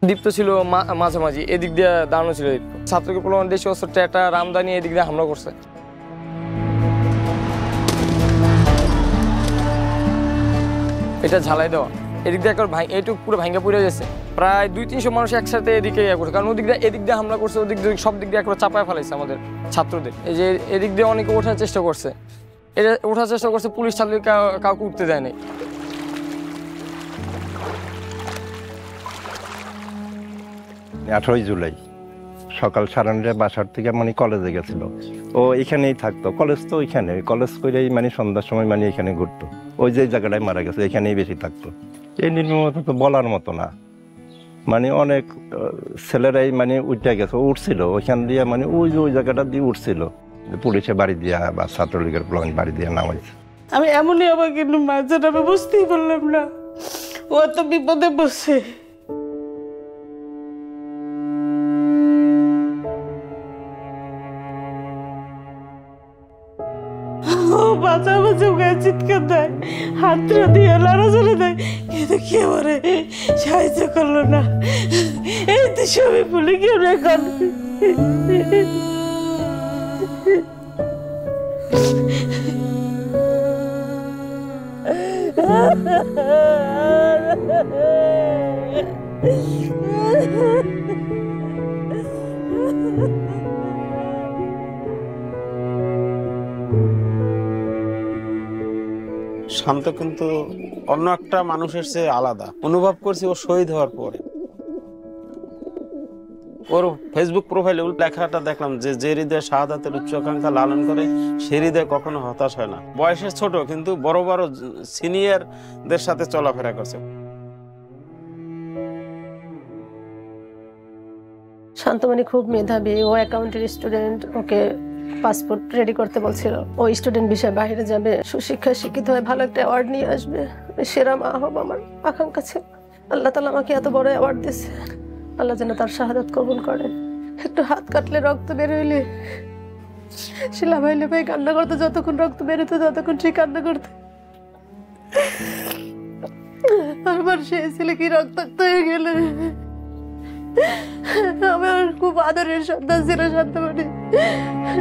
দীপ্ত ছিল মাঝামাঝি, এদিক দিয়ে দাঁড়ানো ছিল দীপ্ত। ছাত্রকে প্রলোভন দেশি অস্ত্র টেটা রামদানি এদিক দিয়ে হামলা করছে। এটা ঝালাই দেওয়া, এদিক দিয়ে একবার এইটুকু পুরো ভাঙ্গা পড়ে গেছে। প্রায় 200-300 মানুষ একসাথে এদিকে করছে, কারণ এদিক দিয়ে হামলা করছে, ওদিক দিয়ে সব দিক দিয়ে একবার চাপায় ফেলাইছে আমাদের ছাত্রদের। এই যে এদিক দিয়ে অনেকে ওঠার চেষ্টা করছে, এটা ওঠার চেষ্টা করছে, পুলিশ ছাত্র কাউকে উঠতে দেয় নাই। 18 জুলাই সকাল 9:30 বাসার থেকে মানে কলেজে গেছিল। ও এখানেই থাকতো, কলেজ তো ওইখানে, কলেজ করেই মানে সন্ধ্যার সময় মানে এখানে ঘুরতো। ওই যে জায়গাটায় মারা গেছে এখানেই বেশি থাকতো। এই নির্মমতা তো বলার মতো না, মানে অনেক ছেলেরাই মানে উঠে গেছে, উঠছিল ওইখান দিয়ে, মানে ওই যে ওই জায়গাটা দিয়ে উঠছিল, পুলিশে বাড়ি দিয়া বা ছাত্রলীগের বাড়ি দিয়ে নামাইছে। আমি এমনই আবার কিন্তু মাঝে আমি বুঝতেই পারলাম না ও তো বিপদে বসে। বাঁচা বাঁচা গায়ে চিৎকার দেয়, হাতটা দিয়ে লড়াচড়া দেয়, কিন্তু কেউ ওরে সাহায্য করলো না। এই তো সবই ভুলে গিয়ে এখন শান্ত কিন্তু অন্য একটা মানুষের চেয়ে আলাদা অনুভব করছি ও শহীদ হওয়ার পরে। ওর ফেসবুক প্রোফাইলে লেখাটা দেখলাম যে হৃদয়ে শাহাদাতের উচ্চাকাঙ্ক্ষা লালন করে সে হৃদয়ে কখনো হতাশ হয় না। বয়সে ছোট কিন্তু বড় বড় সিনিয়রদের সাথে চলাফেরা করছে। শান্তমণি খুব মেধাবী, ও অ্যাকাউন্টের স্টুডেন্ট, ওকে পাসপোর্ট রেডি করতে বলছিল। ও স্টুডেন্ট বিষয়ে বাইরে যাবে, সুশিক্ষায় শিক্ষিত হয়ে ভালো একটা অ্যাওয়ার্ড নিয়ে আসবে, সেরা মা হব আমার আকাঙ্ক্ষা ছিল। আল্লাহ তাআলা আমাকে এত বড় অ্যাওয়ার্ড দিয়েছে, আল্লাহ যেন তার শাহাদাত কবুল করে। একটু হাত কাটলে রক্ত বের হইলে সে লাফাই লাফাই কান্না করতো, যতক্ষণ রক্ত বেরোতো ততক্ষণ সে কান্না করতো। আমার সেই ছেলে কি রক্তাক্ত হয়ে গেলে। আমার খুব আদরের সন্তান ছিল শান্তমণি।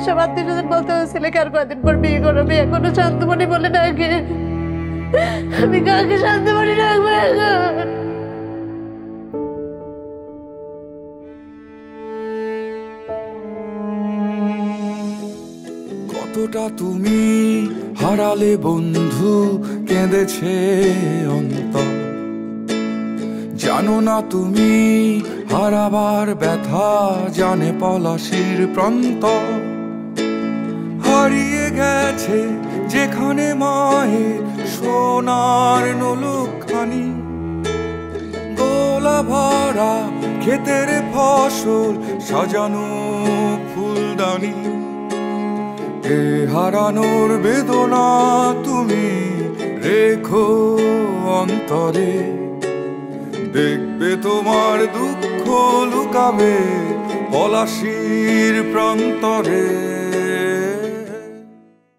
সব আত্মীয়স্বজন বলতে ছেলেকে আর কয়দিন পর বিয়ে করবে, এখনো শান্তমণি বলে ডাকে। আমি কাকে শান্তমণি ডাকবো এখন? কতটা তুমি হারালে বন্ধু, কেঁদেছে অন্তর। জানো না তুমি হারাবার ব্যথা, জানে পলাশির প্রান্ত। হারিয়ে গেছে যেখানে মায়ের সোনার নোলকখানি, গোলা ভরা ক্ষেতের ফসল, সাজানো ফুলদানি। এ হারানোর বেদনা তুমি রেখো অন্তরে, দেখবে তোমার দুঃখ লুকাবে পলাশির প্রান্তরে।